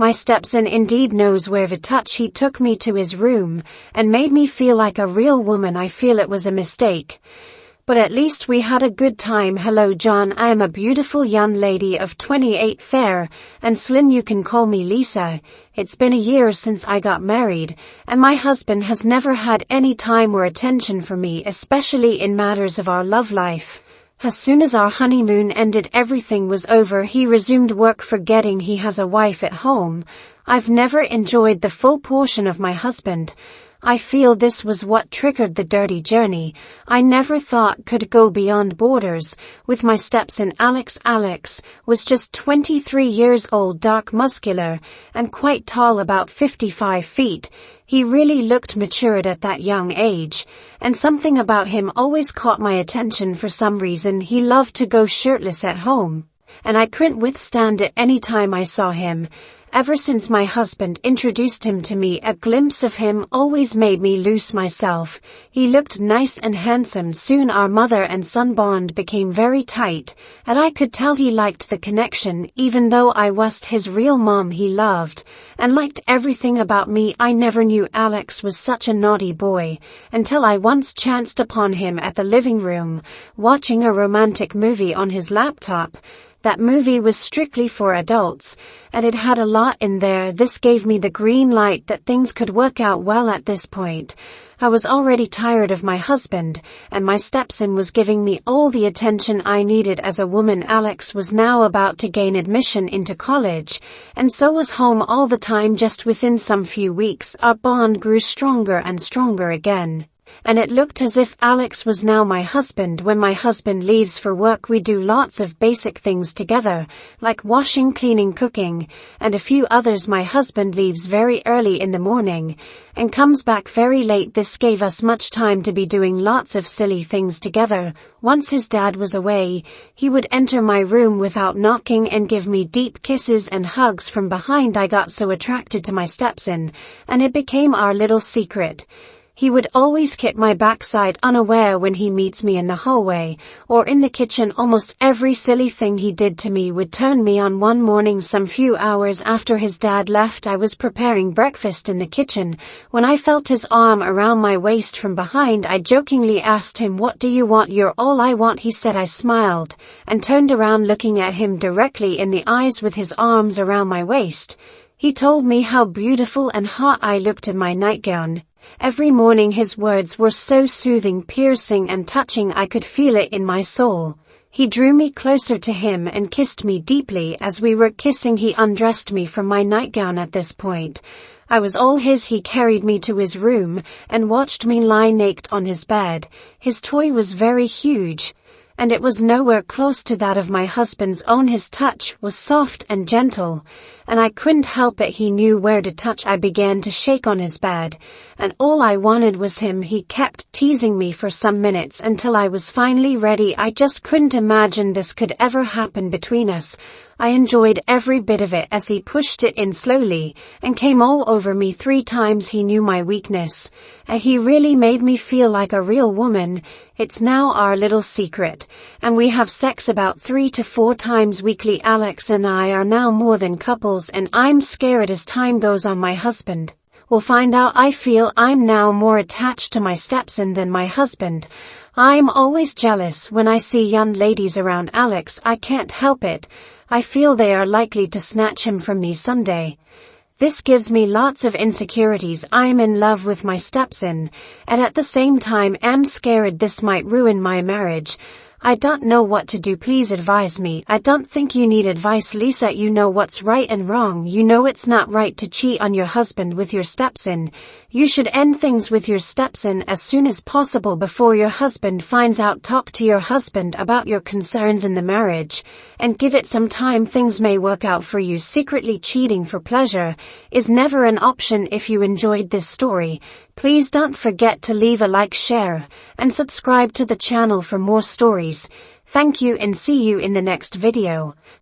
My stepson indeed knows where to touch. He took me to his room and made me feel like a real woman. I feel it was a mistake, but at least we had a good time. Hello John, I am a beautiful young lady of 28, fair and slim. You can call me Lisa. It's been a year since I got married, and my husband has never had any time or attention for me, especially in matters of our love life. As soon as our honeymoon ended, everything was over. He resumed work, forgetting he has a wife at home. I've never enjoyed the full portion of my husband. I feel this was what triggered the dirty journey. I never thought could go beyond borders with my stepson Alex. Alex was just 23 years old, dark, muscular, and quite tall, about 55 feet. He really looked matured at that young age, and something about him always caught my attention for some reason. He loved to go shirtless at home, and I couldn't withstand it any time I saw him. Ever since my husband introduced him to me, a glimpse of him always made me lose myself. He looked nice and handsome. Soon our mother and son bond became very tight, and I could tell he liked the connection. Even though I wasn't his real mom, he loved and liked everything about me. I never knew Alex was such a naughty boy until I once chanced upon him at the living room, watching a romantic movie on his laptop. That movie was strictly for adults, and it had a lot in there. This gave me the green light that things could work out well. At this point, I was already tired of my husband, and my stepson was giving me all the attention I needed as a woman. Alex was now about to gain admission into college, and so was home all the time. Just within some few weeks, our bond grew stronger and stronger again, and it looked as if Alex was now my husband. When my husband leaves for work, we do lots of basic things together, like washing, cleaning, cooking, and a few others. My husband leaves very early in the morning and comes back very late. This gave us much time to be doing lots of silly things together. Once his dad was away, he would enter my room without knocking and give me deep kisses and hugs from behind. I got so attracted to my stepson, and it became our little secret. He would always kick my backside unaware when he meets me in the hallway or in the kitchen. Almost every silly thing he did to me would turn me on. One morning, some few hours after his dad left, I was preparing breakfast in the kitchen when I felt his arm around my waist from behind. I jokingly asked him, "What do you want?" "You're all I want," he said. I smiled and turned around, looking at him directly in the eyes with his arms around my waist. He told me how beautiful and hot I looked in my nightgown. Every morning his words were so soothing, piercing and touching. I could feel it in my soul. He drew me closer to him and kissed me deeply. As we were kissing, he undressed me from my nightgown. At this point, I was all his. He carried me to his room and watched me lie naked on his bed. His toy was very huge, and it was nowhere close to that of my husband's own. His touch was soft and gentle, and I couldn't help it. He knew where to touch. I began to shake on his bed, and all I wanted was him. He kept teasing me for some minutes until I was finally ready. I just couldn't imagine this could ever happen between us. I enjoyed every bit of it as he pushed it in slowly and came all over me 3 times. He knew my weakness, and he really made me feel like a real woman. It's now our little secret, and we have sex about 3 to 4 times weekly. Alex and I are now more than couples, and I'm scared as time goes on my husband will find out. I feel I'm now more attached to my stepson than my husband. I'm always jealous when I see young ladies around Alex. I can't help it. I feel they are likely to snatch him from me someday. This gives me lots of insecurities. I'm in love with my stepson, and at the same time am scared this might ruin my marriage. I don't know what to do. Please advise me. I don't think you need advice, Lisa. You know what's right and wrong. You know it's not right to cheat on your husband with your stepson. You should end things with your stepson as soon as possible before your husband finds out. Talk to your husband about your concerns in the marriage and give it some time. Things may work out for you. Secretly cheating for pleasure is never an option. If you enjoyed this story, please don't forget to leave a like, share, and subscribe to the channel for more stories. Thank you, and see you in the next video.